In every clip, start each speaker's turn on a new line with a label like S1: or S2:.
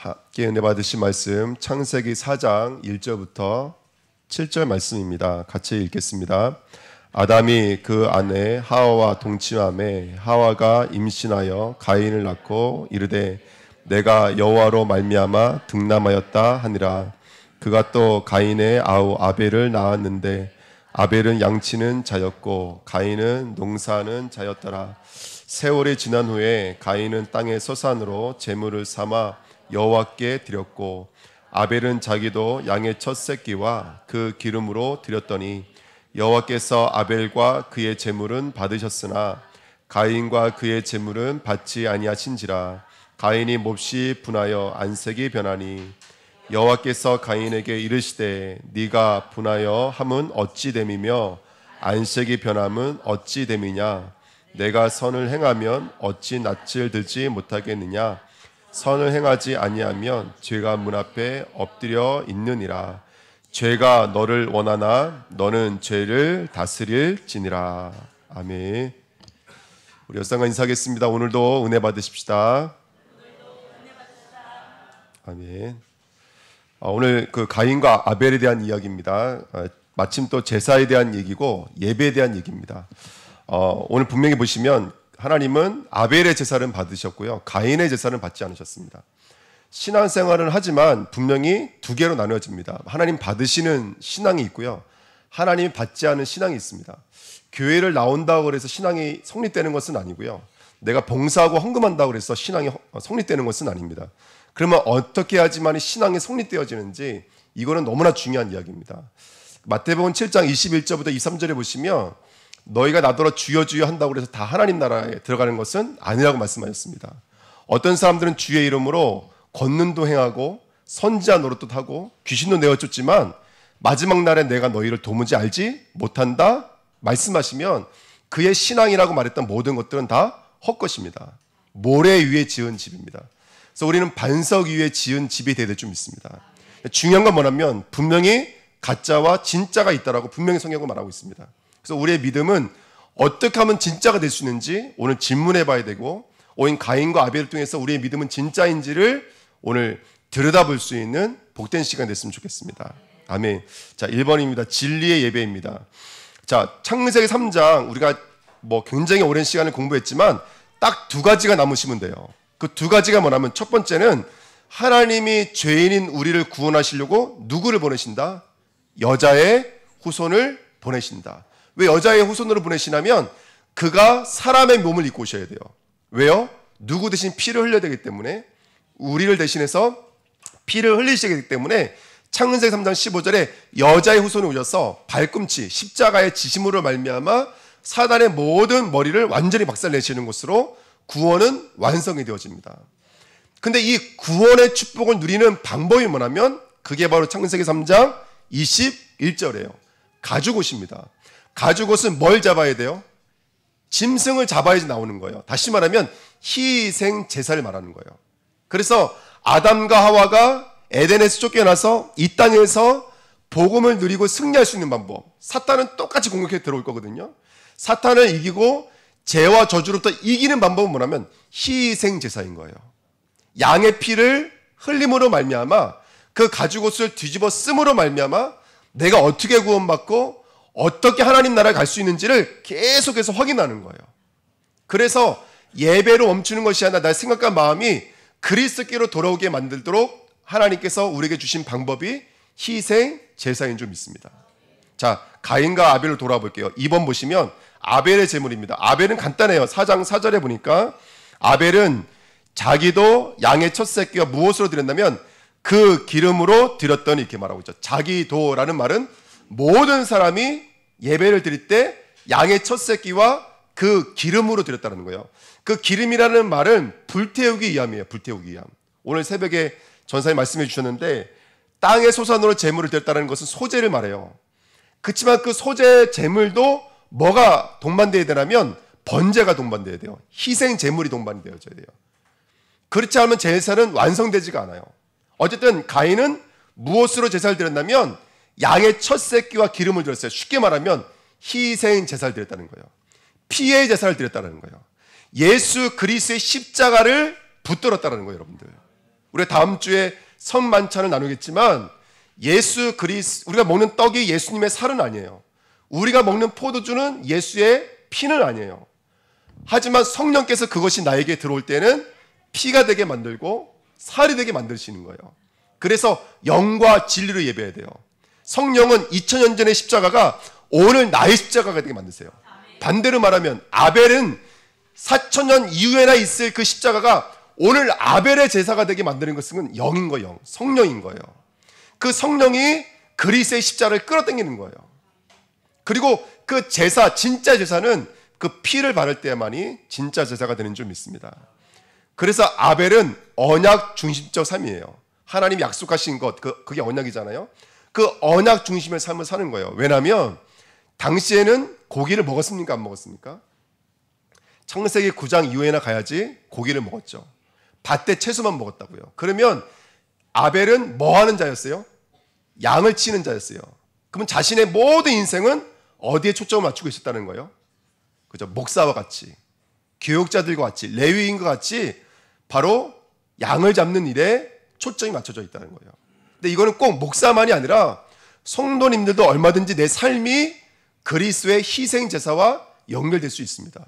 S1: 함께 은혜 받으신 말씀 창세기 4장 1절부터 7절 말씀입니다. 같이 읽겠습니다. 아담이 그 아내 하와와 동침하매 하와가 임신하여 가인을 낳고 이르되 내가 여호와로 말미암아 등남하였다 하니라. 그가 또 가인의 아우 아벨을 낳았는데 아벨은 양치는 자였고 가인은 농사하는 자였더라. 세월이 지난 후에 가인은 땅의 소산으로 제물을 삼아 여호와께 드렸고 아벨은 자기도 양의 첫 새끼와 그 기름으로 드렸더니 여호와께서 아벨과 그의 제물은 받으셨으나 가인과 그의 제물은 받지 아니하신지라. 가인이 몹시 분하여 안색이 변하니 여호와께서 가인에게 이르시되 네가 분하여 함은 어찌 됨이며 안색이 변함은 어찌 됨이냐. 내가 선을 행하면 어찌 낯을 들지 못하겠느냐. 선을 행하지 아니하면 죄가 문 앞에 엎드려 있느니라. 죄가 너를 원하나 너는 죄를 다스릴지니라. 아멘. 우리 여상과 인사하겠습니다. 오늘도 은혜 받으십시다. 아멘. 오늘 그 가인과 아벨에 대한 이야기입니다. 마침 또 제사에 대한 얘기고 예배에 대한 얘기입니다. 오늘 분명히 보시면 하나님은 아벨의 제사를 받으셨고요, 가인의 제사를 받지 않으셨습니다. 신앙생활은 하지만 분명히 두 개로 나눠집니다. 하나님 받으시는 신앙이 있고요, 하나님이 받지 않은 신앙이 있습니다. 교회를 나온다고 해서 신앙이 성립되는 것은 아니고요, 내가 봉사하고 헌금한다고 해서 신앙이 성립되는 것은 아닙니다. 그러면 어떻게 해야지만 신앙이 성립되어지는지, 이거는 너무나 중요한 이야기입니다. 마태복음 7장 21절부터 23절에 보시면 너희가 나더러 주여 주여 한다고 해서 다 하나님 나라에 들어가는 것은 아니라고 말씀하셨습니다. 어떤 사람들은 주의 이름으로 권능도 행하고 선지자 노릇도 하고 귀신도 내어쫓지만 마지막 날에 내가 너희를 도무지 알지 못한다 말씀하시면 그의 신앙이라고 말했던 모든 것들은 다 헛것입니다. 모래 위에 지은 집입니다. 그래서 우리는 반석 위에 지은 집이 되어야 될 줄 믿습니다. 중요한 건 뭐냐면 분명히 가짜와 진짜가 있다라고 분명히 성경은 말하고 있습니다. 그래서 우리의 믿음은 어떻게 하면 진짜가 될 수 있는지 오늘 질문해 봐야 되고, 오인 가인과 아벨을 통해서 우리의 믿음은 진짜인지를 오늘 들여다볼 수 있는 복된 시간 됐으면 좋겠습니다. 아멘. 자, 1번입니다. 진리의 예배입니다. 자, 창세기 3장 우리가 굉장히 오랜 시간을 공부했지만 딱 두 가지가 남으시면 돼요. 그 두 가지가 뭐냐면, 첫 번째는 하나님이 죄인인 우리를 구원하시려고 누구를 보내신다? 여자의 후손을 보내신다. 왜 여자의 후손으로 보내시냐면 그가 사람의 몸을 입고 오셔야 돼요. 왜요? 누구 대신 피를 흘려야 되기 때문에, 우리를 대신해서 피를 흘리시기 되기 때문에 창세기 3장 15절에 여자의 후손이 오셔서 발꿈치 십자가의 지심으로 말미암아 사단의 모든 머리를 완전히 박살내시는 것으로 구원은 완성이 되어집니다. 근데 이 구원의 축복을 누리는 방법이 뭐냐면 그게 바로 창세기 3장 21절이에요. 가죽옷입니다. 가죽옷은 뭘 잡아야 돼요? 짐승을 잡아야지 나오는 거예요. 다시 말하면 희생 제사를 말하는 거예요. 그래서 아담과 하와가 에덴에서 쫓겨나서 이 땅에서 복음을 누리고 승리할 수 있는 방법, 사탄은 똑같이 공격해 들어올 거거든요. 사탄을 이기고 죄와 저주로부터 이기는 방법은 뭐냐면 희생 제사인 거예요. 양의 피를 흘림으로 말미암아 그 가죽옷을 뒤집어 쓰므로 말미암아 내가 어떻게 구원받고 어떻게 하나님 나라에 갈 수 있는지를 계속해서 확인하는 거예요. 그래서 예배로 멈추는 것이 아니라 나의 생각과 마음이 그리스도께로 돌아오게 만들도록 하나님께서 우리에게 주신 방법이 희생 제사인 줄 믿습니다. 자, 가인과 아벨로 돌아볼게요. 2번 보시면 아벨의 제물입니다. 아벨은 간단해요. 4장 4절에 보니까 아벨은 자기도 양의 첫 새끼와 무엇으로 드렸냐면 그 기름으로 드렸더니, 이렇게 말하고 있죠. 자기도라는 말은 모든 사람이 예배를 드릴 때 양의 첫 새끼와 그 기름으로 드렸다는 거예요. 그 기름이라는 말은 불태우기 위함이에요. 불태우기 위함. 오늘 새벽에 전사님 말씀해 주셨는데 땅의 소산으로 제물을 드렸다는 것은 소재를 말해요. 그렇지만 그 소재 제물도 뭐가 동반되어야 되냐면 번제가 동반되어야 돼요. 희생 제물이 동반되어야 돼요. 그렇지 않으면 제사는 완성되지가 않아요. 어쨌든 가인은 무엇으로 제사를 드렸냐면 양의 첫 새끼와 기름을 드렸어요. 쉽게 말하면 희생 제사를 드렸다는 거예요. 피의 제사를 드렸다는 거예요. 예수 그리스도의 십자가를 붙들었다는 거예요, 여러분들. 우리가 다음 주에 성만찬을 나누겠지만 우리가 먹는 떡이 예수님의 살은 아니에요. 우리가 먹는 포도주는 예수의 피는 아니에요. 하지만 성령께서 그것이 나에게 들어올 때는 피가 되게 만들고 살이 되게 만드시는 거예요. 그래서 영과 진리로 예배해야 돼요. 성령은 2000년 전의 십자가가 오늘 나의 십자가가 되게 만드세요. 반대로 말하면 아벨은 4000년 이후에나 있을 그 십자가가 오늘 아벨의 제사가 되게 만드는 것은 영인 거예요. 영. 성령인 거예요. 그 성령이 그리스도의 십자가를 끌어당기는 거예요. 그리고 그 제사, 진짜 제사는 그 피를 바를 때만이 진짜 제사가 되는 줄 믿습니다. 그래서 아벨은 언약 중심적 삶이에요. 하나님이 약속하신 것, 그게 언약이잖아요. 그 언약 중심의 삶을 사는 거예요. 왜냐하면 당시에는 고기를 먹었습니까? 안 먹었습니까? 창세기 9장 이후에나 가야지 고기를 먹었죠. 밭에 채소만 먹었다고요. 그러면 아벨은 뭐 하는 자였어요? 양을 치는 자였어요. 그러면 자신의 모든 인생은 어디에 초점을 맞추고 있었다는 거예요? 그죠? 목사와 같이, 교육자들과 같이, 레위인과 같이 바로 양을 잡는 일에 초점이 맞춰져 있다는 거예요. 근데 이거는 꼭 목사만이 아니라 성도님들도 얼마든지 내 삶이 그리스도의 희생 제사와 연결될 수 있습니다.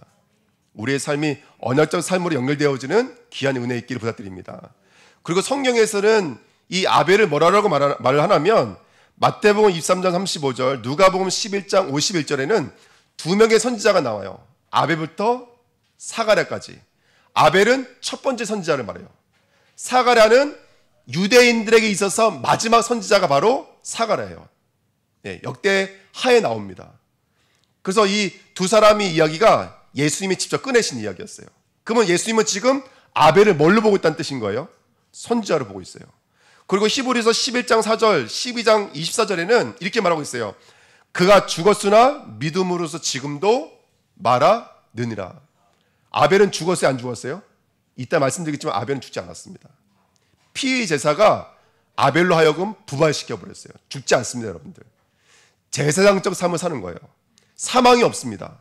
S1: 우리의 삶이 언약적 삶으로 연결되어지는 귀한 은혜 있기를 부탁드립니다. 그리고 성경에서는 이 아벨을 뭐라고 말을 하냐면 마태복음 23장 35절, 누가복음 11장 51절에는 두 명의 선지자가 나와요. 아벨부터 사가랴까지. 아벨은 첫 번째 선지자를 말해요. 사가랴는 유대인들에게 있어서 마지막 선지자가 바로 사가랴예요. 네, 역대 하에 나옵니다. 그래서 이 두 사람의 이야기가 예수님이 직접 꺼내신 이야기였어요. 그러면 예수님은 지금 아벨을 뭘로 보고 있다는 뜻인 거예요? 선지자로 보고 있어요. 그리고 히브리서 11장 4절, 12장 24절에는 이렇게 말하고 있어요. 그가 죽었으나 믿음으로서 지금도 말하느니라. 아벨은 죽었어요? 안 죽었어요? 이따 말씀드리겠지만 아벨은 죽지 않았습니다. 피 제사가 아벨로 하여금 부활시켜버렸어요. 죽지 않습니다, 여러분들. 제사장적 삶을 사는 거예요. 사망이 없습니다.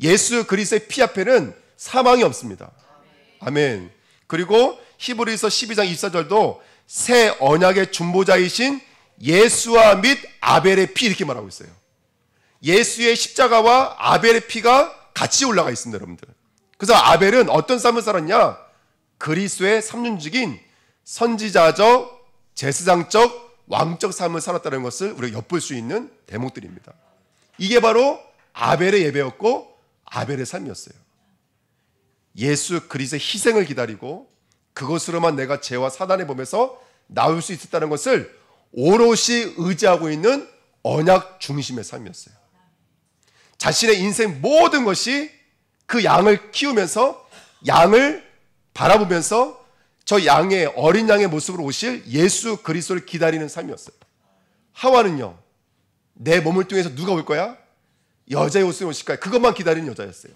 S1: 예수 그리스도의 피 앞에는 사망이 없습니다. 아멘. 그리고 히브리서 12장 24절도 새 언약의 중보자이신 예수와 및 아벨의 피 이렇게 말하고 있어요. 예수의 십자가와 아벨의 피가 같이 올라가 있습니다, 여러분들. 그래서 아벨은 어떤 삶을 살았냐? 그리스도의 삼륜직인 선지자적, 제사장적, 왕적 삶을 살았다는 것을 우리가 엿볼 수 있는 대목들입니다. 이게 바로 아벨의 예배였고 아벨의 삶이었어요. 예수 그리스도의 희생을 기다리고 그것으로만 내가 죄와 사단의 범에서 나올 수 있었다는 것을 오롯이 의지하고 있는 언약 중심의 삶이었어요. 자신의 인생 모든 것이 그 양을 키우면서 양을 바라보면서 저 양의 어린 양의 모습으로 오실 예수 그리스도를 기다리는 삶이었어요. 하와는요, 내 몸을 통해서 누가 올 거야? 여자의 옷을 오실 거야. 그것만 기다리는 여자였어요.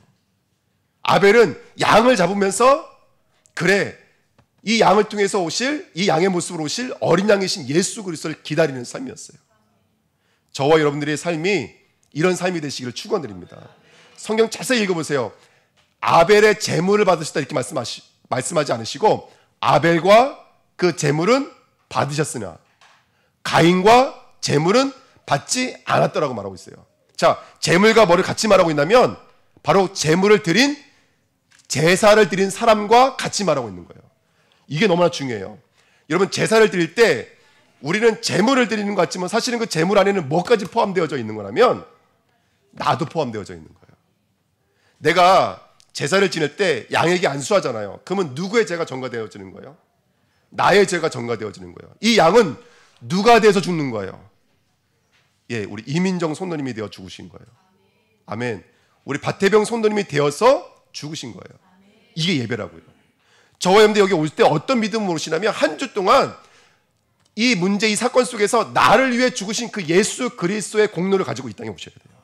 S1: 아벨은 양을 잡으면서 그래, 이 양을 통해서 오실, 이 양의 모습으로 오실 어린 양이신 예수 그리스도를 기다리는 삶이었어요. 저와 여러분들의 삶이 이런 삶이 되시기를 축원드립니다. 성경 자세히 읽어보세요. 아벨의 제물을 받으셨다 이렇게 말씀하지 않으시고 아벨과 그 제물은 받으셨으나 가인과 제물은 받지 않았더라고 말하고 있어요. 자, 제물과 뭐를 같이 말하고 있냐면 바로 제물을 드린, 제사를 드린 사람과 같이 말하고 있는 거예요. 이게 너무나 중요해요. 여러분, 제사를 드릴 때 우리는 제물을 드리는 것 같지만 사실은 그 제물 안에는 뭐까지 포함되어져 있는 거냐면 나도 포함되어져 있는 거예요. 내가 제사를 지낼 때 양에게 안수하잖아요. 그러면 누구의 죄가 전가되어지는 거예요? 나의 죄가 전가되어지는 거예요. 이 양은 누가 돼서 죽는 거예요? 예, 우리 이민정 성도님이 되어 죽으신 거예요. 아멘. 우리 박태병 성도님이 되어서 죽으신 거예요. 이게 예배라고요. 저와 여러분들 여기 올 때 어떤 믿음으로 오시냐면 한 주 동안 이 문제, 이 사건 속에서 나를 위해 죽으신 그 예수 그리스도의 공로를 가지고 이 땅에 오셔야 돼요.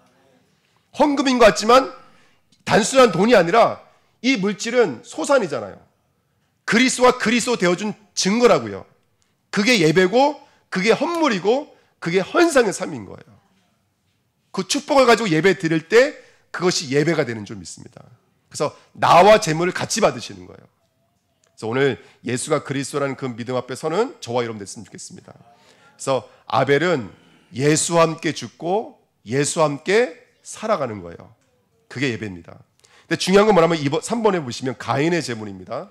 S1: 헌금인 것 같지만 단순한 돈이 아니라 이 물질은 소산이잖아요. 그리스도와 그리스도 되어준 증거라고요. 그게 예배고 그게 헌물이고 그게 헌상의 삶인 거예요. 그 축복을 가지고 예배 드릴 때 그것이 예배가 되는 줄 믿습니다. 그래서 나와 제물을 같이 받으시는 거예요. 그래서 오늘 예수가 그리스도라는 그 믿음 앞에서는 저와 여러분 됐으면 좋겠습니다. 그래서 아벨은 예수와 함께 죽고 예수와 함께 살아가는 거예요. 그게 예배입니다. 근데 중요한 건 뭐냐면 3번에 보시면 가인의 제물입니다.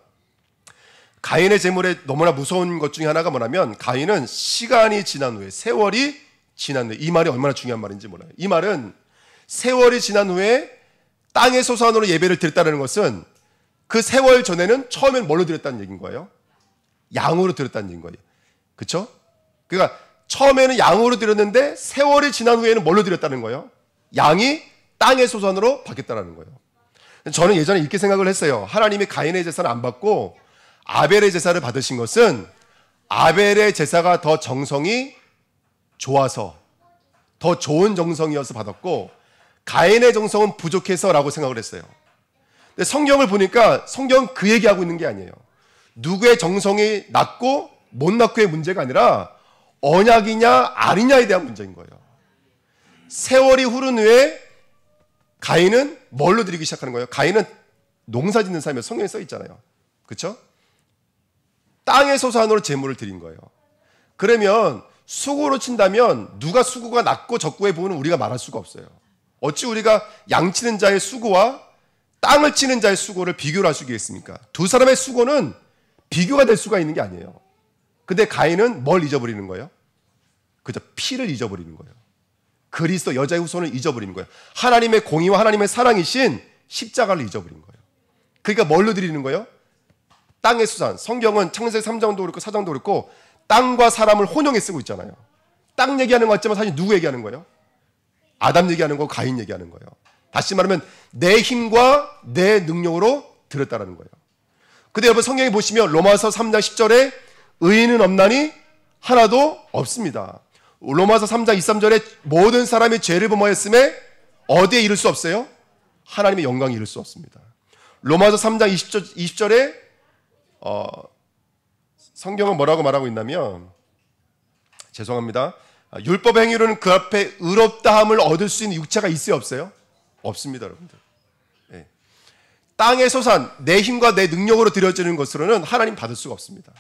S1: 가인의 제물에 너무나 무서운 것 중에 하나가 뭐냐면 가인은 시간이 지난 후에, 세월이 지난 후에, 이 말이 얼마나 중요한 말인지 몰라요. 이 말은 세월이 지난 후에 땅의 소산으로 예배를 드렸다는 것은 그 세월 전에는 처음엔 뭘로 드렸다는 얘기인 거예요? 양으로 드렸다는 얘기인 거예요. 그렇죠? 그러니까 처음에는 양으로 드렸는데 세월이 지난 후에는 뭘로 드렸다는 거예요? 양이 땅의 소산으로 바뀌었다는 거예요. 저는 예전에 이렇게 생각을 했어요. 하나님이 가인의 제사를 안 받고 아벨의 제사를 받으신 것은 아벨의 제사가 더 정성이 좋아서, 더 좋은 정성이어서 받았고 가인의 정성은 부족해서라고 생각을 했어요. 근데 성경을 보니까 성경은 그 얘기하고 있는 게 아니에요. 누구의 정성이 낮고 못 낮고의 문제가 아니라 언약이냐 아니냐에 대한 문제인 거예요. 세월이 흐른 후에 가인은 뭘로 드리기 시작하는 거예요? 가인은 농사 짓는 삶에 성경에 써 있잖아요. 그렇죠? 땅의 소산으로 제물을 드린 거예요. 그러면 수고로 친다면 누가 수고가 낮고 적고의 부분은 우리가 말할 수가 없어요. 어찌 우리가 양 치는 자의 수고와 땅을 치는 자의 수고를 비교를 할 수 있겠습니까? 두 사람의 수고는 비교가 될 수가 있는 게 아니에요. 근데 가인은 뭘 잊어버리는 거예요? 그저 피를 잊어버리는 거예요. 그리스도 여자의 후손을 잊어버리는 거예요. 하나님의 공의와 하나님의 사랑이신 십자가를 잊어버린 거예요. 그러니까 뭘로 드리는 거예요? 땅의 수산. 성경은 창세기 3장도 그렇고 4장도 그렇고 땅과 사람을 혼용해 쓰고 있잖아요. 땅 얘기하는 것 같지만 사실 누구 얘기하는 거예요? 아담 얘기하는 거고 가인 얘기하는 거예요. 다시 말하면 내 힘과 내 능력으로 드렸다라는 거예요. 근데 여러분 성경에 보시면 로마서 3장 10절에 의인은 없나니 하나도 없습니다. 로마서 3장 23절에 모든 사람이 죄를 범하였음에 어디에 이를 수 없어요? 하나님의 영광에 이를 수 없습니다. 로마서 3장 20절에 성경은 뭐라고 말하고 있냐면, 죄송합니다. 율법 행위로는 그 앞에 의롭다함을 얻을 수 있는 육체가 있어요, 없어요? 없습니다, 여러분들. 네. 땅의 소산, 내 힘과 내 능력으로 드려지는 것으로는 하나님 받을 수가 없습니다.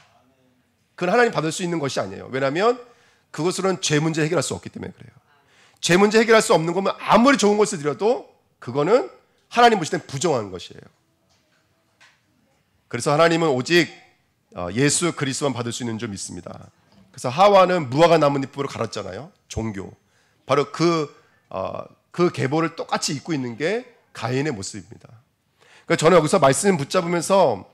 S1: 그건 하나님 받을 수 있는 것이 아니에요. 왜냐하면 그것으로는 죄 문제 해결할 수 없기 때문에 그래요. 죄 문제 해결할 수 없는 거면 아무리 좋은 것을 드려도 그거는 하나님 보실 땐 부정한 것이에요. 그래서 하나님은 오직 예수 그리스도만 받을 수 있는 줄 믿습니다. 그래서 하와는 무화과 나뭇잎으로 갈았잖아요. 종교. 바로 그 계보를 똑같이 입고 있는 게 가인의 모습입니다. 그러니까 저는 여기서 말씀 붙잡으면서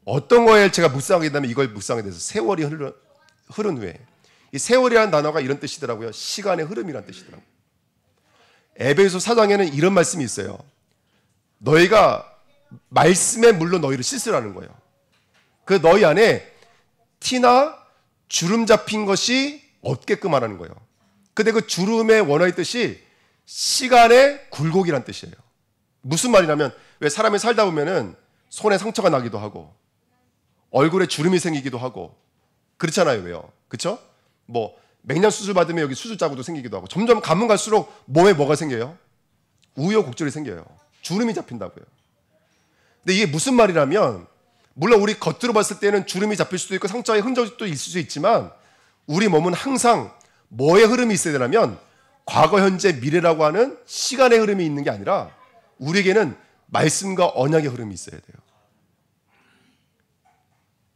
S1: 어떤 거에 제가 묵상하게 되면 이걸 묵상하게 돼서 세월이 흐른 후에, 이 세월이라는 단어가 이런 뜻이더라고요. 시간의 흐름이라는 뜻이더라고요. 에베소 4장에는 이런 말씀이 있어요. 너희가 말씀의 물로 너희를 씻으라는 거예요. 그 너희 안에 티나 주름 잡힌 것이 없게끔 하라는 거예요. 근데 그 주름의 원어의 뜻이 시간의 굴곡이란 뜻이에요. 무슨 말이냐면, 왜 사람이 살다 보면은 손에 상처가 나기도 하고 얼굴에 주름이 생기기도 하고 그렇잖아요. 왜요? 그렇죠? 뭐 맹장 수술 받으면 여기 수술 자국도 생기기도 하고, 점점 가면 갈수록 몸에 뭐가 생겨요? 우여곡절이 생겨요. 주름이 잡힌다고요. 근데 이게 무슨 말이냐면, 물론 우리 겉으로 봤을 때는 주름이 잡힐 수도 있고 상처의 흔적도 있을 수 있지만 우리 몸은 항상 뭐의 흐름이 있어야 되냐면 과거, 현재, 미래라고 하는 시간의 흐름이 있는 게 아니라 우리에게는 말씀과 언약의 흐름이 있어야 돼요.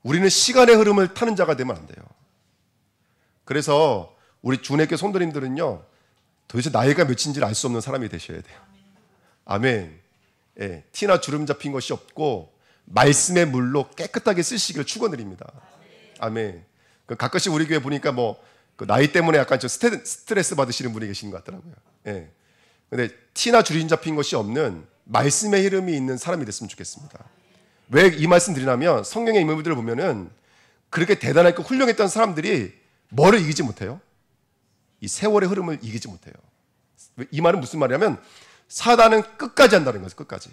S1: 우리는 시간의 흐름을 타는 자가 되면 안 돼요. 그래서 우리 주내교 성도님들은요, 도대체 나이가 몇인지를 알 수 없는 사람이 되셔야 돼요. 아멘. 예, 티나 주름 잡힌 것이 없고 말씀의 물로 깨끗하게 쓰시기를 축원드립니다. 아멘. 가끔씩 우리 교회 보니까 그 나이 때문에 약간 좀 스트레스 받으시는 분이 계신 것 같더라고요. 예. 근데 티나 주름 잡힌 것이 없는 말씀의 흐름이 있는 사람이 됐으면 좋겠습니다. 왜 이 말씀 드리냐면, 성경의 인물들을 보면은 그렇게 대단하고 훌륭했던 사람들이 뭐를 이기지 못해요? 이 세월의 흐름을 이기지 못해요. 이 말은 무슨 말이냐면, 사단은 끝까지 한다는 거죠. 끝까지.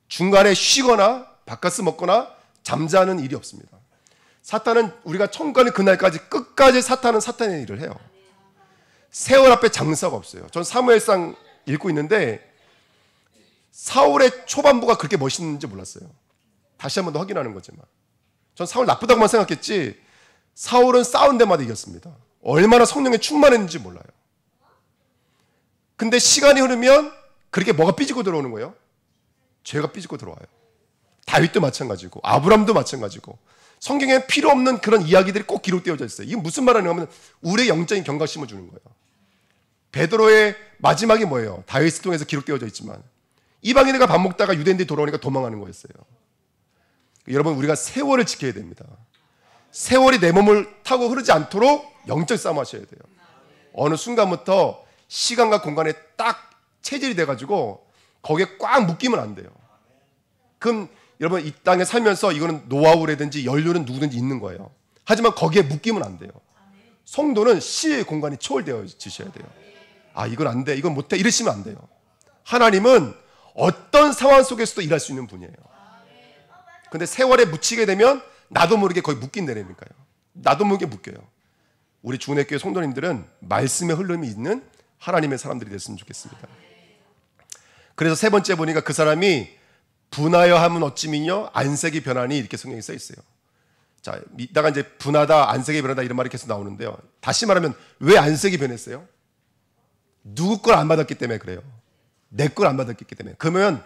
S1: 중간에 쉬거나 바카스 먹거나 잠자는 일이 없습니다. 사탄은 우리가 천국 가는 그날까지 끝까지 사탄은 사탄의 일을 해요. 세월 앞에 장사가 없어요. 전 사무엘상 읽고 있는데 사울의 초반부가 그렇게 멋있는지 몰랐어요. 다시 한 번 더 확인하는 거지만. 전 사울 나쁘다고만 생각했지 사울은 싸운 데마다 이겼습니다. 얼마나 성령에 충만했는지 몰라요. 근데 시간이 흐르면 그렇게 뭐가 삐지고 들어오는 거예요? 죄가 삐지고 들어와요. 다윗도 마찬가지고 아브람도 마찬가지고 성경에 필요 없는 그런 이야기들이 꼭 기록되어져 있어요. 이게 무슨 말하냐 하면 우리의 영적인 경각심을 주는 거예요. 베드로의 마지막이 뭐예요? 다윗을 통해서 기록되어져 있지만 이방인들과 밥 먹다가 유대인들이 돌아오니까 도망하는 거였어요. 여러분 우리가 세월을 지켜야 됩니다. 세월이 내 몸을 타고 흐르지 않도록 영적 싸움 하셔야 돼요. 어느 순간부터 시간과 공간에 딱 체질이 돼가지고 거기에 꽉 묶이면 안 돼요. 그럼 여러분 이 땅에 살면서 이거는 노하우라든지 연륜은 누구든지 있는 거예요. 하지만 거기에 묶이면 안 돼요. 성도는 시의 공간이 초월되어지셔야 돼요. 아 이건 안 돼, 이건 못해 이러시면 안 돼요. 하나님은 어떤 상황 속에서도 일할 수 있는 분이에요. 근데 세월에 묻히게 되면 나도 모르게 거의 묶인다니까요. 나도 모르게 묶여요. 우리 주은혜교회 성도님들은 말씀의 흐름이 있는 하나님의 사람들이 됐으면 좋겠습니다. 그래서 세 번째 보니까 그 사람이 분하여 함은 어찌미뇨 안색이 변하니 이렇게 성경에 써 있어요. 자, 이따가 이제 분하다, 안색이 변하다 이런 말이 계속 나오는데요. 다시 말하면 왜 안색이 변했어요? 누구 걸 안 받았기 때문에 그래요. 내 걸 안 받았기 때문에. 그러면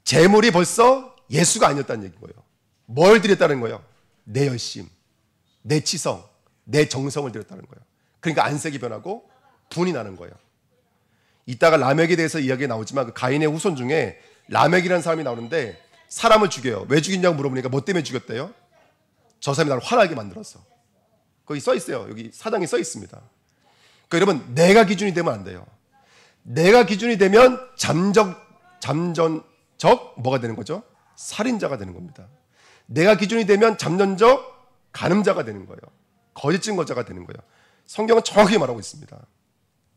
S1: 재물이 벌써 예수가 아니었다는 얘기인 거예요. 뭘 드렸다는 거예요? 내 열심, 내 치성, 내 정성을 드렸다는 거예요. 그러니까 안색이 변하고 분이 나는 거예요. 이따가 라멕에 대해서 이야기가 나오지만 그 가인의 후손 중에 라멕이라는 사람이 나오는데 사람을 죽여요. 왜 죽였냐고 물어보니까 뭐 때문에 죽였대요? 저 사람이 나를 화나게 만들었어. 거기 써 있어요. 여기 사장이 써 있습니다. 그러니까 여러분 내가 기준이 되면 안 돼요. 내가 기준이 되면 잠전적 뭐가 되는 거죠? 살인자가 되는 겁니다. 내가 기준이 되면 잠전적 간음자가 되는 거예요. 거짓 증거자가 되는 거예요. 성경은 정확히 말하고 있습니다.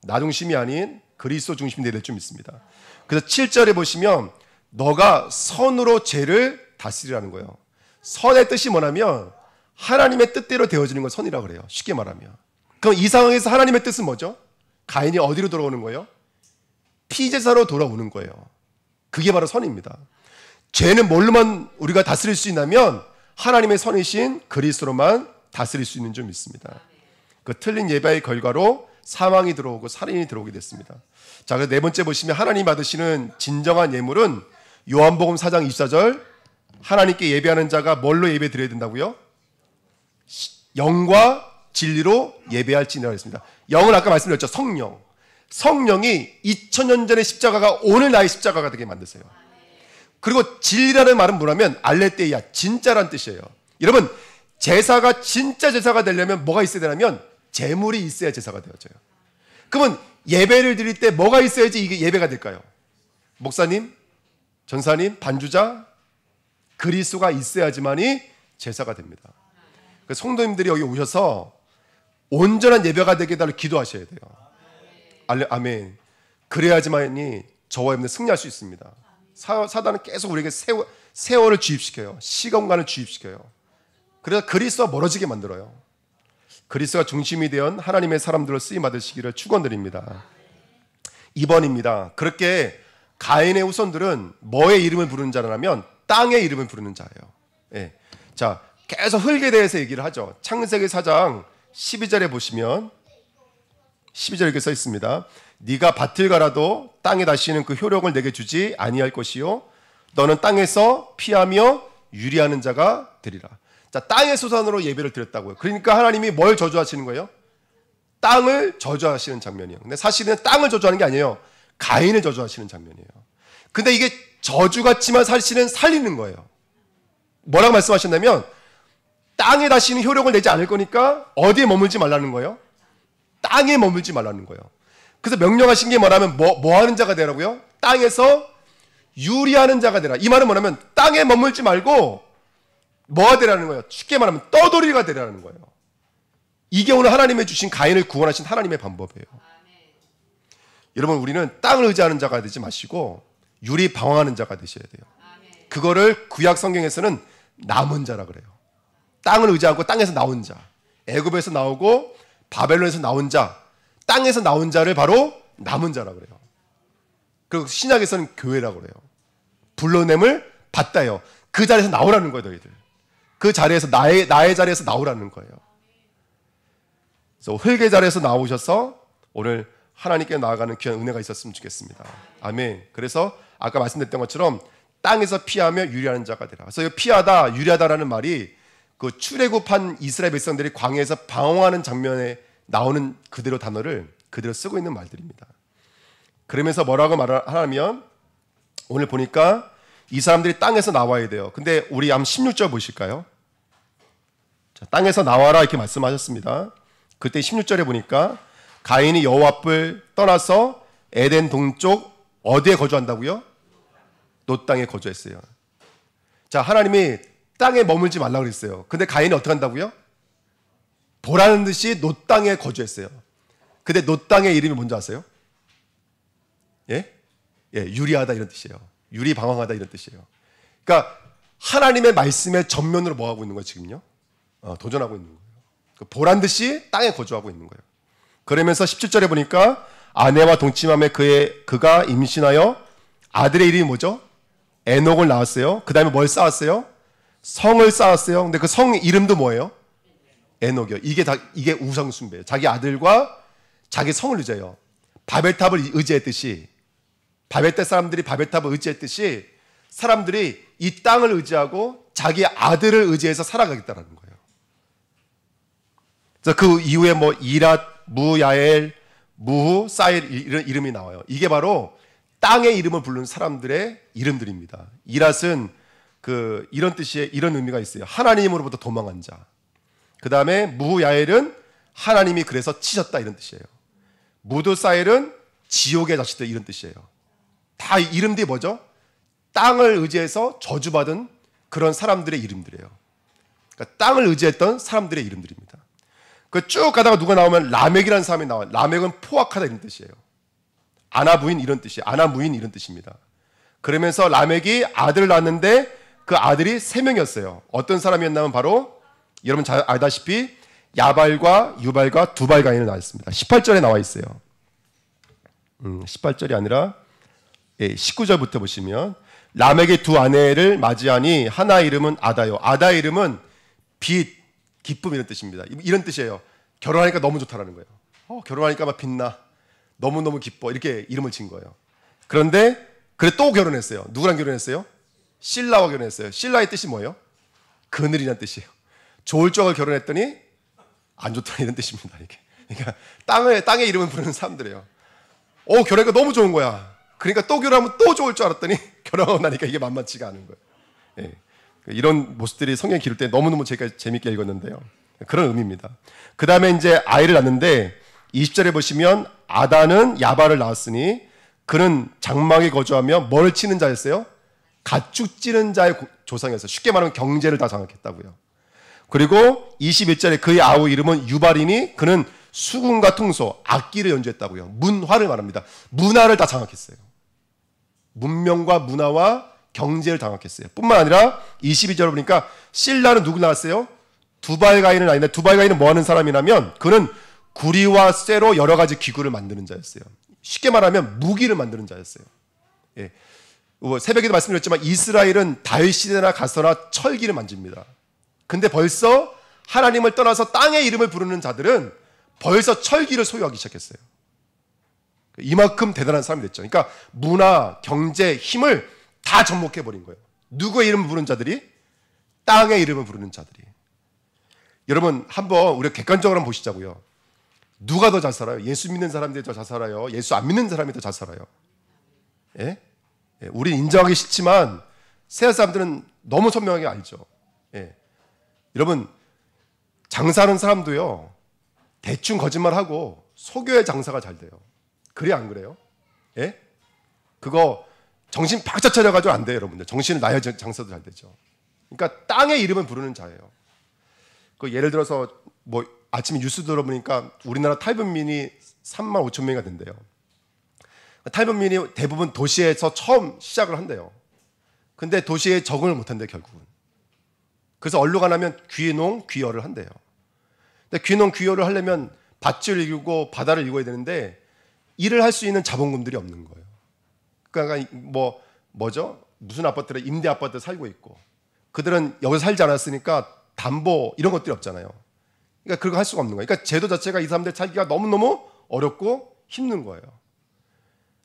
S1: 나 중심이 아닌 그리스도 중심이 되야 될 줄 믿습니다. 그래서 7절에 보시면 너가 선으로 죄를 다스리라는 거예요. 선의 뜻이 뭐냐면 하나님의 뜻대로 되어지는 건 선이라고 그래요. 쉽게 말하면. 그럼 이 상황에서 하나님의 뜻은 뭐죠? 가인이 어디로 돌아오는 거예요? 피제사로 돌아오는 거예요. 그게 바로 선입니다. 죄는 뭘로만 우리가 다스릴 수 있냐면 하나님의 선이신 그리스도로만 다스릴 수 있는 줄 믿습니다. 그 틀린 예배의 결과로 사망이 들어오고 살인이 들어오게 됐습니다. 자, 그래서 네 번째 보시면 하나님 받으시는 진정한 예물은 요한복음 4장 24절 하나님께 예배하는 자가 뭘로 예배 드려야 된다고요? 영과 진리로 예배할지니라 했습니다. 영은 아까 말씀드렸죠. 성령. 성령이 2000년 전의 십자가가 오늘 나의 십자가가 되게 만드세요. 그리고 진리라는 말은 뭐냐면 알레테이아, 진짜란 뜻이에요. 여러분 제사가 진짜 제사가 되려면 뭐가 있어야 되냐면 제물이 있어야 제사가 되어져요. 그러면 예배를 드릴 때 뭐가 있어야지 이게 예배가 될까요? 목사님, 전사님, 반주자, 그리스도가 있어야지만이 제사가 됩니다. 그래서 성도님들이 여기 오셔서 온전한 예배가 되게 해달라고 기도하셔야 돼요. 아멘. 그래야지만이 저와 여러분들 승리할 수 있습니다. 사단은 계속 우리에게 세월을 주입시켜요. 시공간을 주입시켜요. 그래서 그리스도와 멀어지게 만들어요. 그리스도가 중심이 되어 하나님의 사람들로 쓰임 받으시기를 축원드립니다. 2번입니다. 그렇게 가인의 후손들은 뭐의 이름을 부르는 자라면 땅의 이름을 부르는 자예요. 예. 자, 계속 흙에 대해서 얘기를 하죠. 창세기 4장 12절에 보시면 12절 이렇게 써 있습니다. 네가 밭을 갈아도 땅에 다시는 그 효력을 내게 주지 아니할 것이요 너는 땅에서 피하며 유리하는 자가 되리라. 자, 땅의 소산으로 예배를 드렸다고요. 그러니까 하나님이 뭘 저주하시는 거예요? 땅을 저주하시는 장면이에요. 근데 사실은 땅을 저주하는 게 아니에요. 가인을 저주하시는 장면이에요. 근데 이게 저주 같지만 사실은 살리는 거예요. 뭐라고 말씀하셨냐면 땅에 다시는 효력을 내지 않을 거니까 어디에 머물지 말라는 거예요? 땅에 머물지 말라는 거예요. 그래서 명령하신 게 뭐냐면 뭐 하는 자가 되라고요? 땅에서 유리하는 자가 되라. 이 말은 뭐냐면 땅에 머물지 말고 뭐가 되라는 거예요? 쉽게 말하면 떠돌이가 되라는 거예요. 이게 오늘 하나님의 주신 가인을 구원하신 하나님의 방법이에요. 여러분 우리는 땅을 의지하는 자가 되지 마시고 유리 방황하는 자가 되셔야 돼요. 그거를 구약 성경에서는 남은 자라 그래요. 땅을 의지하고 땅에서 나온 자, 애굽에서 나오고 바벨론에서 나온 자, 땅에서 나온 자를 바로 남은 자라 그래요. 그리고 신약에서는 교회라고 그래요. 불러냄을 받다요. 그 자리에서 나오라는 거예요, 너희들. 그 자리에서 나의 자리에서 나오라는 거예요. 그래서 흙의 자리에서 나오셔서 오늘 하나님께 나아가는 귀한 은혜가 있었으면 좋겠습니다. 아멘. 그래서 아까 말씀드렸던 것처럼 땅에서 피하며 유리하는 자가 되라. 그래서 피하다, 유리하다라는 말이 그 출애굽한 이스라엘 백성들이 광야에서 방황하는 장면에 나오는 그대로 단어를 그대로 쓰고 있는 말들입니다. 그러면서 뭐라고 말하냐면 오늘 보니까 이 사람들이 땅에서 나와야 돼요. 근데 우리 한번 16절 보실까요? 자, 땅에서 나와라 이렇게 말씀하셨습니다. 그때 16절에 보니까 가인이 여호와 앞을 떠나서 에덴 동쪽 어디에 거주한다고요? 노 땅에 거주했어요. 자, 하나님이 땅에 머물지 말라고 그랬어요. 근데 가인이 어떻게 한다고요? 보라는 듯이 노 땅에 거주했어요. 근데 노 땅의 이름이 뭔지 아세요? 예? 예, 유리하다 이런 뜻이에요. 유리 방황하다 이런 뜻이에요. 그러니까 하나님의 말씀에 전면으로 뭐 하고 있는 거예요, 지금요? 도전하고 있는 거예요. 보란 듯이 땅에 거주하고 있는 거예요. 그러면서 17절에 보니까 아내와 동침함에 그가 임신하여 아들의 이름이 뭐죠? 에녹을 낳았어요. 그 다음에 뭘 쌓았어요? 성을 쌓았어요. 근데 그 성 이름도 뭐예요? 에녹이요. 이게 우상숭배예요. 자기 아들과 자기 성을 의지해요. 바벨탑을 의지했듯이, 바벨탑 사람들이 바벨탑을 의지했듯이 사람들이 이 땅을 의지하고 자기 아들을 의지해서 살아가겠다는 거예요. 그래서 그 이후에 뭐 이랏, 무야엘, 무후, 사일 이런 이름이 나와요. 이게 바로 땅의 이름을 부르는 사람들의 이름들입니다. 이랏은 이런 뜻의 이런 의미가 있어요. 하나님으로부터 도망한 자. 그 다음에 무야엘은 하나님이 그래서 치셨다 이런 뜻이에요. 무드사엘은 지옥의 자식들 이런 뜻이에요. 다 이름들이 뭐죠? 땅을 의지해서 저주받은 그런 사람들의 이름들이에요. 그러니까 땅을 의지했던 사람들의 이름들입니다. 쭉 가다가 누가 나오면 라멕이라는 사람이 나와요. 라멕은 포악하다 이런 뜻이에요. 아나 부인 이런 뜻이에요. 아나 무인 이런 뜻입니다. 그러면서 라멕이 아들을 낳았는데 그 아들이 3명이었어요. 어떤 사람이었냐면 바로 여러분 잘 알다시피 야발과 유발과 두발가인을 낳았습니다. 18절에 나와 있어요. 18절이 아니라 19절부터 보시면 라멕의 두 아내를 맞이하니 하나 이름은 아다요. 아다의 이름은 빛, 기쁨 이런 뜻입니다. 이런 뜻이에요. 결혼하니까 너무 좋다라는 거예요. 결혼하니까 막 빛나. 너무너무 기뻐. 이렇게 이름을 지은 거예요. 그런데 그래 또 결혼했어요. 누구랑 결혼했어요? 실라와 결혼했어요. 실라의 뜻이 뭐예요? 그늘이라는 뜻이에요. 좋을 적을 결혼했더니 안 좋다 이런 뜻입니다. 이게. 그러니까 땅의 이름을 부르는 사람들이에요. 결혼하니까 너무 좋은 거야. 그러니까 또 결혼하면 또 좋을 줄 알았더니 결혼하고 나니까 이게 만만치가 않은 거예요. 예. 이런 모습들이 성경 기를 때 너무너무 제가 재밌게 읽었는데요. 그런 의미입니다. 그 다음에 이제 아이를 낳는데 20절에 보시면 아다는 야발을 낳았으니 그는 장막에 거주하며 뭘 치는 자였어요? 가축 찌는 자의 조상이었어요. 쉽게 말하면 경제를 다 장악했다고요. 그리고 21절에 그의 아우 이름은 유발이니 그는 수군과 퉁소, 악기를 연주했다고요. 문화를 말합니다. 문화를 다 장악했어요. 문명과 문화와 경제를 장악했어요. 뿐만 아니라 22절을 보니까 실라는 누구 낳았어요? 두발가인을 낳았는데 두발가인은 뭐 하는 사람이냐면 그는 구리와 쇠로 여러 가지 기구를 만드는 자였어요. 쉽게 말하면 무기를 만드는 자였어요. 예. 새벽에도 말씀드렸지만 이스라엘은 다윗 시대나 가서나 철기를 만집니다. 근데 벌써 하나님을 떠나서 땅의 이름을 부르는 자들은 벌써 철기를 소유하기 시작했어요. 이만큼 대단한 사람이 됐죠. 그러니까 문화, 경제, 힘을 다 접목해버린 거예요. 누구의 이름을 부르는 자들이? 땅의 이름을 부르는 자들이. 여러분 한번 우리가 객관적으로 한번 보시자고요. 누가 더 잘 살아요? 예수 믿는 사람들이 더 잘 살아요? 예수 안 믿는 사람이 더 잘 살아요? 예? 예, 우리는 인정하기 싫지만 세상 사람들은 너무 선명하게 알죠. 예. 여러분 장사하는 사람도요 대충 거짓말하고 속여야 장사가 잘 돼요. 그래 안 그래요? 예? 그거 정신 바짝 차려가지고 안 돼요, 여러분들. 정신을 놔야 장사도 잘 되죠. 그러니까 땅의 이름을 부르는 자예요. 예를 들어서 뭐 아침에 뉴스 들어보니까 우리나라 탈북민이 3만 5천 명이가 된대요. 탈북민이 대부분 도시에서 처음 시작을 한대요. 근데 도시에 적응을 못한대요, 결국은. 그래서 언로가 나면 귀농, 귀어를 한대요. 근데 귀농, 귀어를 하려면 밭을 일구고 바다를 일궈야 되는데 일을 할 수 있는 자본금들이 없는 거예요. 그러니까 뭐죠? 무슨 아파트래? 임대 아파트 살고 있고 그들은 여기서 살지 않았으니까 담보 이런 것들이 없잖아요. 그러니까 그거 할 수가 없는 거예요. 그러니까 제도 자체가 이 사람들 살기가 너무너무 어렵고 힘든 거예요.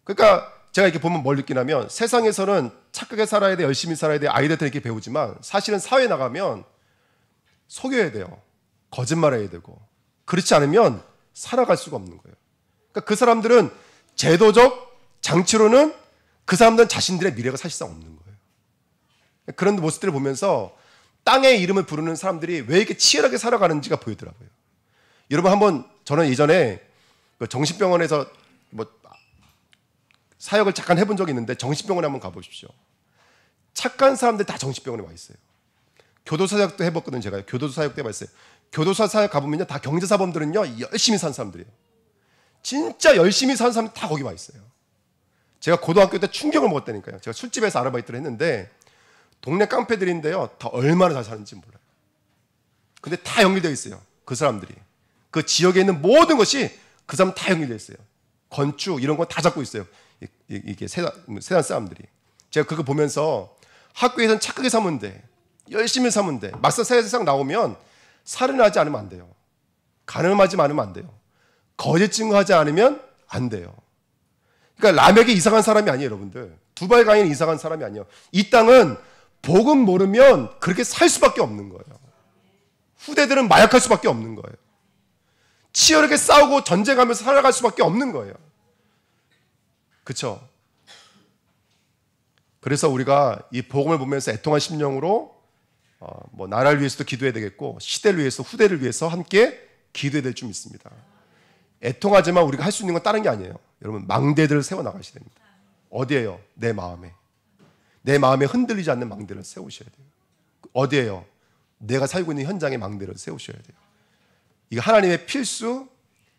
S1: 그러니까 제가 이렇게 보면 뭘 느끼냐면 세상에서는 착하게 살아야 돼, 열심히 살아야 돼, 아이들한테 이렇게 배우지만 사실은 사회에 나가면 속여야 돼요. 거짓말해야 되고 그렇지 않으면 살아갈 수가 없는 거예요. 그러니까 그 사람들은 제도적 장치로는 그 사람들은 자신들의 미래가 사실상 없는 거예요. 그런 모습들을 보면서 땅의 이름을 부르는 사람들이 왜 이렇게 치열하게 살아가는지가 보이더라고요. 여러분 한번 저는 예전에 정신병원에서 사역을 잠깐 해본 적이 있는데 정신병원에 한번 가보십시오. 착한 사람들 다 정신병원에 와 있어요. 교도소 사역도 해봤거든요. 제가 교도소 사역도 해봤어요. 교도소 사역 가보면요 다 경제사범들은요 열심히 산 사람들이에요. 진짜 열심히 사는 사람들 다 거기 와 있어요. 제가 고등학교 때 충격을 먹었다니까요. 제가 술집에서 아르바이트를 했는데 동네 깡패들인데요 다 얼마나 잘 사는지 몰라요. 근데 다 연결되어 있어요. 그 사람들이 그 지역에 있는 모든 것이 그 사람 다 연결되어 있어요. 건축 이런 거 다 잡고 있어요. 이게 세상 사람들이. 제가 그거 보면서 학교에서는 착하게 사면 돼, 열심히 사면 돼. 막상 세상 나오면 살인하지 않으면 안 돼요. 가늠하지 않으면 안 돼요. 거짓 증거하지 않으면 안 돼요. 그러니까 라멕이 이상한 사람이 아니에요, 여러분들. 두발 가인이 이상한 사람이 아니에요. 이 땅은 복음 모르면 그렇게 살 수밖에 없는 거예요. 후대들은 마약할 수밖에 없는 거예요. 치열하게 싸우고 전쟁하면서 살아갈 수밖에 없는 거예요. 그렇죠? 그래서 우리가 이 복음을 보면서 애통한 심령으로 나라를 위해서도 기도해야 되겠고 시대를 위해서 후대를 위해서 함께 기도해야 될 줄 믿습니다. 애통하지만 우리가 할 수 있는 건 다른 게 아니에요. 여러분 망대들을 세워나가셔야 됩니다. 어디에요? 내 마음에. 내 마음에 흔들리지 않는 망대를 세우셔야 돼요. 어디에요? 내가 살고 있는 현장의 망대를 세우셔야 돼요. 이게 하나님의 필수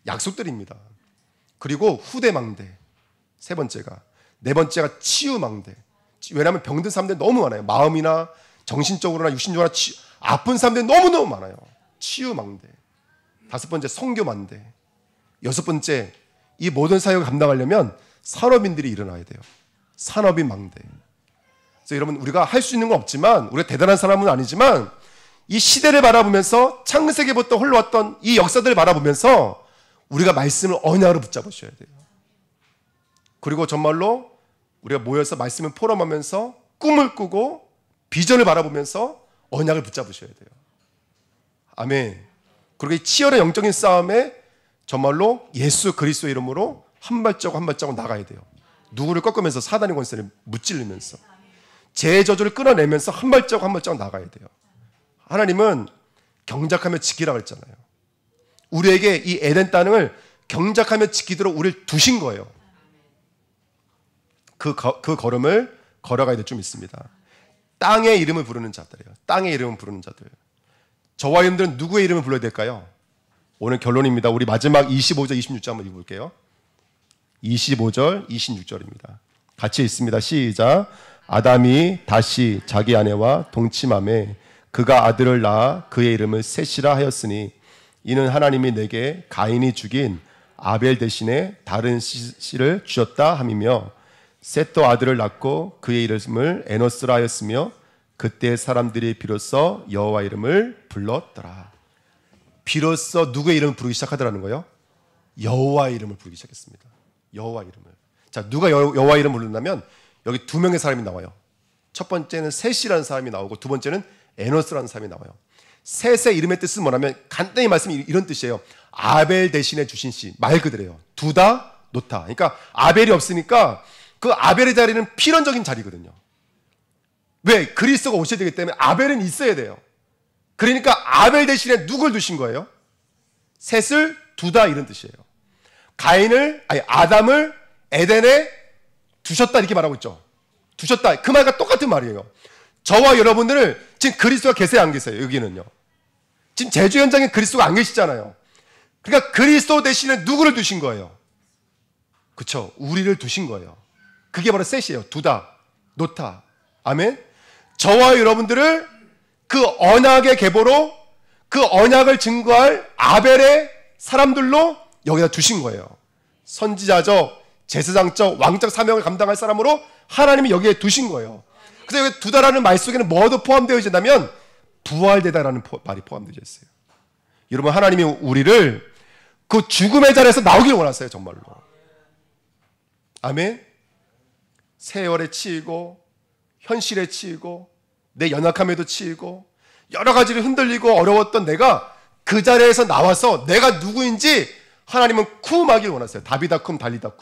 S1: 약속들입니다. 그리고 후대 망대. 세 번째가. 네 번째가 치유 망대. 왜냐하면 병든 사람들이 너무 많아요. 마음이나 정신적으로나 육신적으로나 아픈 사람들이 너무너무 많아요. 치유 망대. 다섯 번째 선교 망대. 여섯 번째 이 모든 사역을 감당하려면 산업인들이 일어나야 돼요. 산업인 망대. 그래서 여러분 우리가 할 수 있는 건 없지만 우리가 대단한 사람은 아니지만 이 시대를 바라보면서 창세기부터 흘러왔던 이 역사들을 바라보면서 우리가 말씀을 언약으로 붙잡으셔야 돼요. 그리고 정말로 우리가 모여서 말씀을 포럼하면서 꿈을 꾸고 비전을 바라보면서 언약을 붙잡으셔야 돼요. 아멘. 그리고 이 치열한 영적인 싸움에 정말로 예수 그리스도 이름으로 한 발자국 한 발자국 나가야 돼요. 누구를 꺾으면서 사단의 권세를 무찌르면서 죄의 저주를 끊어내면서 한 발자국 한 발자국 나가야 돼요. 하나님은 경작하며 지키라고 했잖아요. 우리에게 이 에덴 땅을 경작하며 지키도록 우리를 두신 거예요. 그 걸음을 걸어가야 될 줄 믿습니다. 땅의 이름을 부르는 자들이에요. 땅의 이름을 부르는 자들. 저와 여러분들은 누구의 이름을 불러야 될까요? 오늘 결론입니다. 우리 마지막 25절, 26절 한번 읽어볼게요. 25절, 26절입니다. 같이 읽습니다. 시작. 아담이 다시 자기 아내와 동침하매 그가 아들을 낳아 그의 이름을 셋이라 하였으니 이는 하나님이 내게 가인이 죽인 아벨 대신에 다른 씨를 주셨다 함이며 셋도 아들을 낳고 그의 이름을 에노스라 하였으며 그때 사람들이 비로소 여호와 이름을 불렀더라. 비로소 누구의 이름을 부르기 시작하더라는 거예요? 여호와 이름을 부르기 시작했습니다. 여호와 이름을. 자, 누가 여호와 이름을 부른다면 여기 두 명의 사람이 나와요. 첫 번째는 셋이라는 사람이 나오고 두 번째는 에노스라는 사람이 나와요. 셋의 이름의 뜻은 뭐냐면 간단히 말씀이 이런 뜻이에요. 아벨 대신에 주신 씨. 말 그대로예요. 두다, 놓다. 그러니까 아벨이 없으니까 그 아벨의 자리는 필연적인 자리거든요. 왜? 그리스도가 오셔야 되기 때문에 아벨은 있어야 돼요. 그러니까 아벨 대신에 누굴 두신 거예요? 셋을 두다 이런 뜻이에요. 아담을 에덴에 두셨다 이렇게 말하고 있죠. 두셨다. 그 말과 똑같은 말이에요. 저와 여러분들을 지금 그리스도가 계세요, 안 계세요? 여기는요. 지금 제주 현장에 그리스도가 안 계시잖아요. 그러니까 그리스도 대신에 누구를 두신 거예요? 그렇죠. 우리를 두신 거예요. 그게 바로 셋이에요. 두다, 놓다. 아멘. 저와 여러분들을 그 언약의 계보로 그 언약을 증거할 아벨의 사람들로 여기다 두신 거예요. 선지자적, 제사장적, 왕적 사명을 감당할 사람으로 하나님이 여기에 두신 거예요. 그래서 여기 두다라는 말 속에는 뭐도 포함되어 있다면 부활되다라는 말이 포함되어 있어요. 여러분, 하나님이 우리를 그 죽음의 자리에서 나오길 원하세요. 정말로. 아멘. 세월에 치이고 현실에 치이고 내 연약함에도 치이고 여러 가지를 흔들리고 어려웠던 내가 그 자리에서 나와서 내가 누구인지 하나님은 쿰하길 원하세요. 다비다 쿰 달리다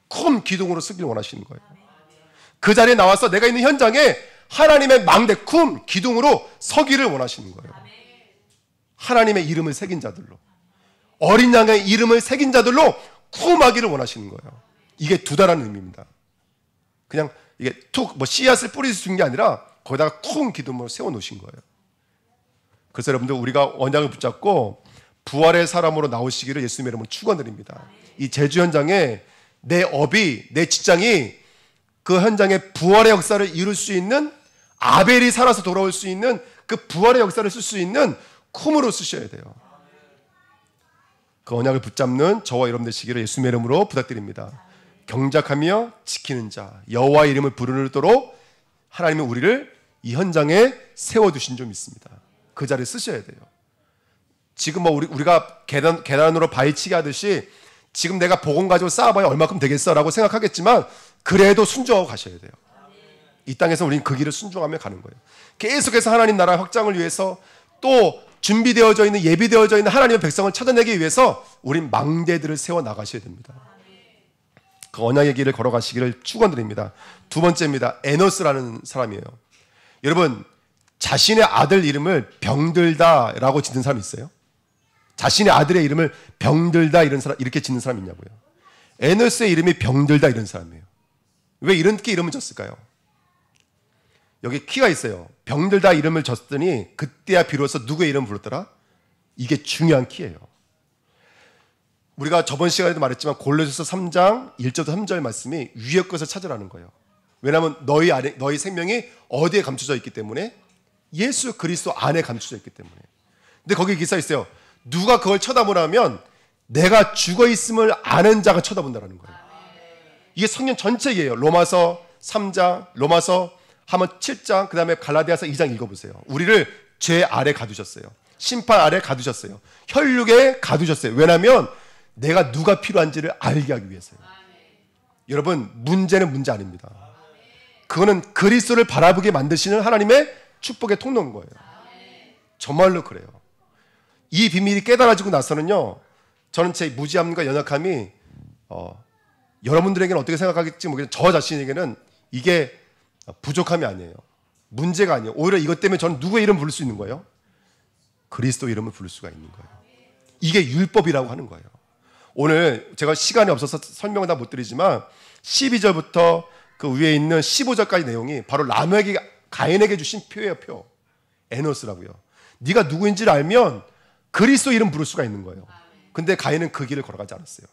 S1: 쿰 기둥으로 쓰길 원하시는 거예요. 그 자리에 나와서 내가 있는 현장에 하나님의 망대 쿰 기둥으로 서기를 원하시는 거예요. 하나님의 이름을 새긴 자들로, 어린 양의 이름을 새긴 자들로 쿰하기를 원하시는 거예요. 이게 두다라는 의미입니다. 그냥 이게 툭 씨앗을 뿌리신 게 아니라 거기다가 쿵 기둥으로 세워놓으신 거예요. 그래서 여러분들, 우리가 언약을 붙잡고 부활의 사람으로 나오시기를 예수님의 이름으로 축원드립니다. 이 제주 현장에 내 업이, 내 직장이 그 현장에 부활의 역사를 이룰 수 있는, 아벨이 살아서 돌아올 수 있는 그 부활의 역사를 쓸 수 있는 쿰으로 쓰셔야 돼요. 그 언약을 붙잡는 저와 여러분 되시기를 예수님의 이름으로 부탁드립니다. 경작하며 지키는 자, 여호와의 이름을 부르도록 하나님은 우리를 이 현장에 세워두신 점 있습니다. 그 자리에 쓰셔야 돼요. 지금 우리가 계단으로 바위치기 하듯이 지금 내가 복음 가지고 쌓아봐야 얼마큼 되겠어라고 생각하겠지만 그래도 순종하고 가셔야 돼요. 이 땅에서 우리는 그 길을 순종하며 가는 거예요. 계속해서 하나님 나라 확장을 위해서, 또 준비되어져 있는, 예비되어져 있는 하나님의 백성을 찾아내기 위해서 우린 망대들을 세워 나가셔야 됩니다. 그 언약의 길을 걸어가시기를 축원드립니다. 두 번째입니다. 에노스라는 사람이에요. 여러분, 자신의 아들 이름을 병들다라고 짓는 사람 있어요? 자신의 아들의 이름을 병들다 이렇게 짓는 사람 있냐고요. 에노스의 이름이 병들다 이런 사람이에요. 왜 이렇게 이름을 졌을까요? 여기 키가 있어요. 병들다 이름을 졌더니 그때야 비로소 누구의 이름을 불렀더라? 이게 중요한 키예요. 우리가 저번 시간에도 말했지만 골로새서 3장 1절부터 3절 말씀이 위의 것을 찾으라는 거예요. 왜냐하면 너희 생명이 어디에 감춰져 있기 때문에? 예수 그리스도 안에 감춰져 있기 때문에. 근데 거기 기사 있어요. 누가 그걸 쳐다보라면 내가 죽어 있음을 아는 자가 쳐다본다라는 거예요. 이게 성경 전체예요. 로마서 3장, 로마서 하면 7장, 그 다음에 갈라디아서 2장 읽어보세요. 우리를 죄 아래 가두셨어요. 심판 아래 가두셨어요. 혈육에 가두셨어요. 왜냐하면 내가 누가 필요한지를 알게 하기 위해서요. 여러분, 문제는 문제 아닙니다. 그거는 그리스도를 바라보게 만드시는 하나님의 축복의 통로인 거예요. 정말로 그래요. 이 비밀이 깨달아지고 나서는요, 저는 제 무지함과 연약함이 여러분들에게는 어떻게 생각하겠지 모르겠지만 저 자신에게는 이게 부족함이 아니에요. 문제가 아니에요. 오히려 이것 때문에 저는 누구의 이름을 부를 수 있는 거예요? 그리스도 이름을 부를 수가 있는 거예요. 이게 율법이라고 하는 거예요. 오늘 제가 시간이 없어서 설명을 다 못 드리지만 12절부터 그 위에 있는 15절까지 내용이 바로 라멕이 가인에게 주신 표예요. 표. 에노스라고요. 네가 누구인지를 알면 그리스도 이름 부를 수가 있는 거예요. 근데 가인은 그 길을 걸어가지 않았어요.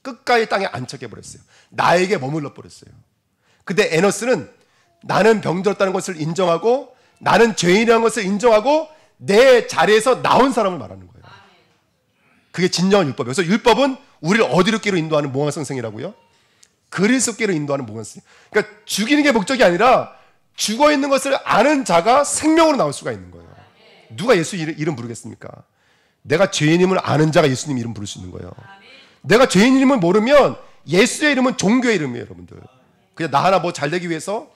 S1: 끝까지 땅에 안착해버렸어요. 나에게 머물러 버렸어요. 근데 에노스는 나는 병들었다는 것을 인정하고 나는 죄인이라는 것을 인정하고 내 자리에서 나온 사람을 말하는 거예요. 그게 진정한 율법이에요. 그래서 율법은 우리를 어디로 끼로 인도하는 몽환성생이라고요? 그리스도께로 인도하는 몽환성. 그러니까 죽이는 게 목적이 아니라 죽어있는 것을 아는 자가 생명으로 나올 수가 있는 거예요. 누가 예수 이름 부르겠습니까? 내가 죄인임을 아는 자가 예수님 이름 부를 수 있는 거예요. 내가 죄인임을 모르면 예수의 이름은 종교의 이름이에요. 여러분들, 그냥 나 하나 뭐 잘 되기 위해서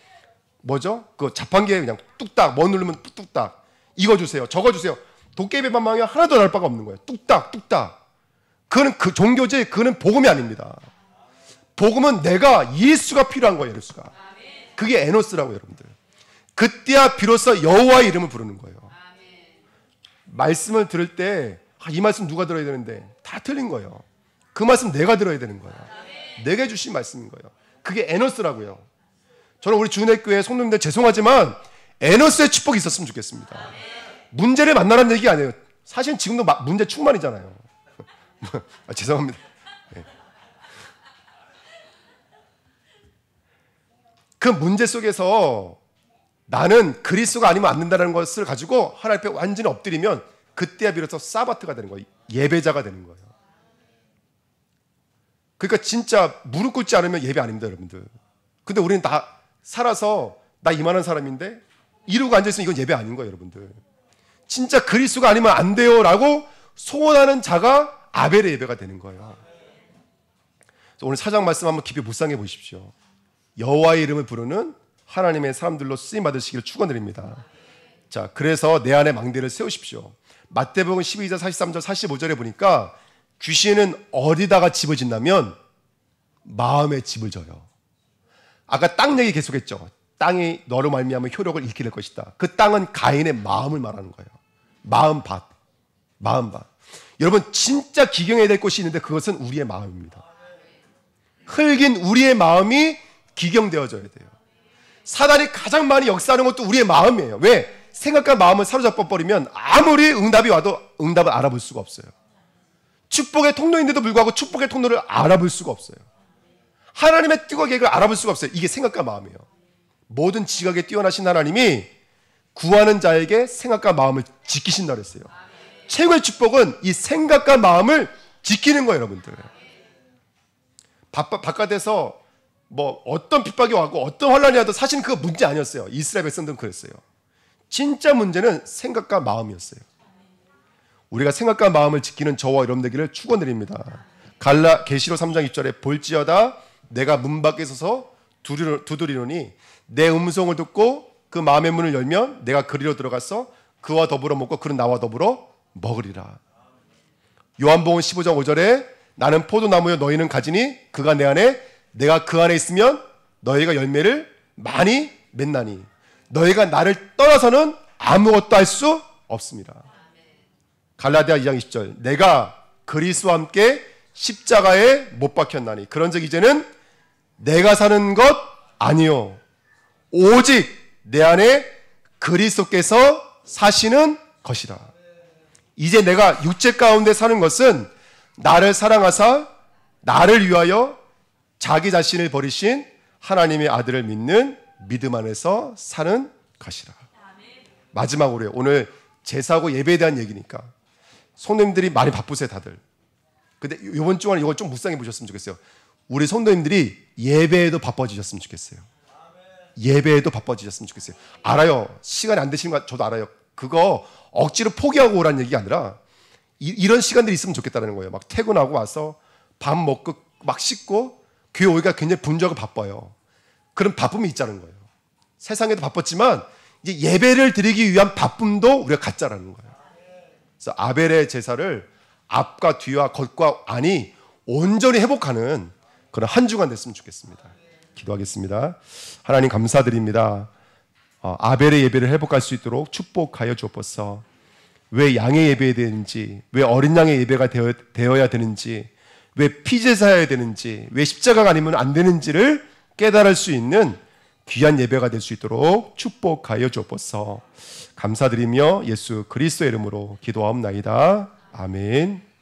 S1: 뭐죠? 그 자판기에 그냥 뚝딱 뭐 누르면 뚝딱 이거 주세요, 저거 주세요. 도깨비 방망이 하나도 날 바가 없는 거예요. 뚝딱 뚝딱. 그거는 그 종교지, 그거는 복음이 아닙니다. 복음은 내가 예수가 필요한 거예요. 예수가. 그게 에노스라고 여러분들. 그때야 비로소 여호와의 이름을 부르는 거예요. 말씀을 들을 때 이 말씀 누가 들어야 되는데 다 틀린 거예요. 그 말씀 내가 들어야 되는 거예요. 내게 주신 말씀인 거예요. 그게 에노스라고요. 저는 우리 주은혜교회 성도님들 죄송하지만 에노스의 축복이 있었으면 좋겠습니다. 문제를 만나라는 얘기 아니에요. 사실 지금도 문제 충만이잖아요. 죄송합니다. 네. 그 문제 속에서 나는 그리스도가 아니면 안 된다는 것을 가지고 하나님 앞에 완전히 엎드리면 그때야 비로소 사바트가 되는 거예요. 예배자가 되는 거예요. 그러니까 진짜 무릎 꿇지 않으면 예배 아닙니다, 여러분들. 근데 우리는 다 살아서 나 이만한 사람인데 이러고 앉아있으면 이건 예배 아닌 거예요, 여러분들. 진짜 그리스도가 아니면 안 돼요 라고 소원하는 자가 아벨의 예배가 되는 거예요. 그래서 오늘 4장 말씀 한번 깊이 묵상해 보십시오. 여호와의 이름을 부르는 하나님의 사람들로 쓰임 받으시기를 축원드립니다. 자, 그래서 내 안에 망대를 세우십시오. 마태복음 12장 43절 45절에 보니까 귀신은 어디다가 집을 짓냐면 마음에 집을 져요. 아까 땅 얘기 계속했죠. 땅이 너로 말미암아 효력을 잃게 될 것이다. 그 땅은 가인의 마음을 말하는 거예요. 마음밭. 여러분 진짜 기경해야 될 곳이 있는데 그것은 우리의 마음입니다. 흙인 우리의 마음이 기경되어져야 돼요. 사단이 가장 많이 역사하는 것도 우리의 마음이에요. 왜? 생각과 마음을 사로잡아 버리면 아무리 응답이 와도 응답을 알아볼 수가 없어요. 축복의 통로인데도 불구하고 축복의 통로를 알아볼 수가 없어요. 하나님의 뜻과 계획을 알아볼 수가 없어요. 이게 생각과 마음이에요. 모든 지각에 뛰어나신 하나님이 구하는 자에게 생각과 마음을 지키신다 그랬어요. 최고의 축복은 이 생각과 마음을 지키는 거예요, 여러분들. 바깥에서 뭐 어떤 핍박이 와고 어떤 환란이 와도 사실은 그거 문제 아니었어요. 이스라엘 백성들은 그랬어요. 진짜 문제는 생각과 마음이었어요. 우리가 생각과 마음을 지키는 저와 여러분 되기를 축원드립니다. 계시록 3장 2절에 볼지어다 내가 문 밖에 서서 두드리노니 내 음성을 듣고 그 마음의 문을 열면 내가 그리로 들어가서 그와 더불어 먹고 그는 나와 더불어 먹으리라. 요한복음 15장 5절에 나는 포도나무여 너희는 가지니 그가 내 안에 내가 그 안에 있으면 너희가 열매를 많이 맺나니 너희가 나를 떠나서는 아무것도 할 수 없습니다. 갈라디아 2장 20절 내가 그리스도와 함께 십자가에 못 박혔나니 그런즉 이제는 내가 사는 것 아니요 오직 내 안에 그리스도께서 사시는 것이라. 이제 내가 육체 가운데 사는 것은 나를 사랑하사 나를 위하여 자기 자신을 버리신 하나님의 아들을 믿는 믿음 안에서 사는 것이라. 마지막으로요. 오늘 제사하고 예배에 대한 얘기니까 성도님들이 많이 바쁘세요, 다들. 근데 이번 주간에 이거 좀 묵상해 보셨으면 좋겠어요. 우리 성도님들이 예배에도 바빠지셨으면 좋겠어요. 예배에도 바빠지셨으면 좋겠어요. 알아요. 시간이 안 되시는 거 저도 알아요. 그거 억지로 포기하고 오라는 얘기가 아니라 이런 시간들이 있으면 좋겠다는 거예요. 막 퇴근하고 와서 밥 먹고 막 씻고 교회 오기가 굉장히 분주하고 바빠요. 그런 바쁨이 있자는 거예요. 세상에도 바빴지만 이제 예배를 드리기 위한 바쁨도 우리가 갖자라는 거예요. 그래서 아벨의 제사를 앞과 뒤와 겉과 안이 온전히 회복하는 그런 한 주간 됐으면 좋겠습니다. 기도하겠습니다. 하나님 감사드립니다. 아벨의 예배를 회복할 수 있도록 축복하여 주옵소서. 왜 양의 예배해야 되는지, 왜 어린 양의 예배가 되어야 되는지, 왜 피제사여야 되는지, 왜 십자가가 아니면 안 되는지를 깨달을 수 있는 귀한 예배가 될 수 있도록 축복하여 주옵소서. 감사드리며 예수 그리스도의 이름으로 기도하옵나이다. 아멘.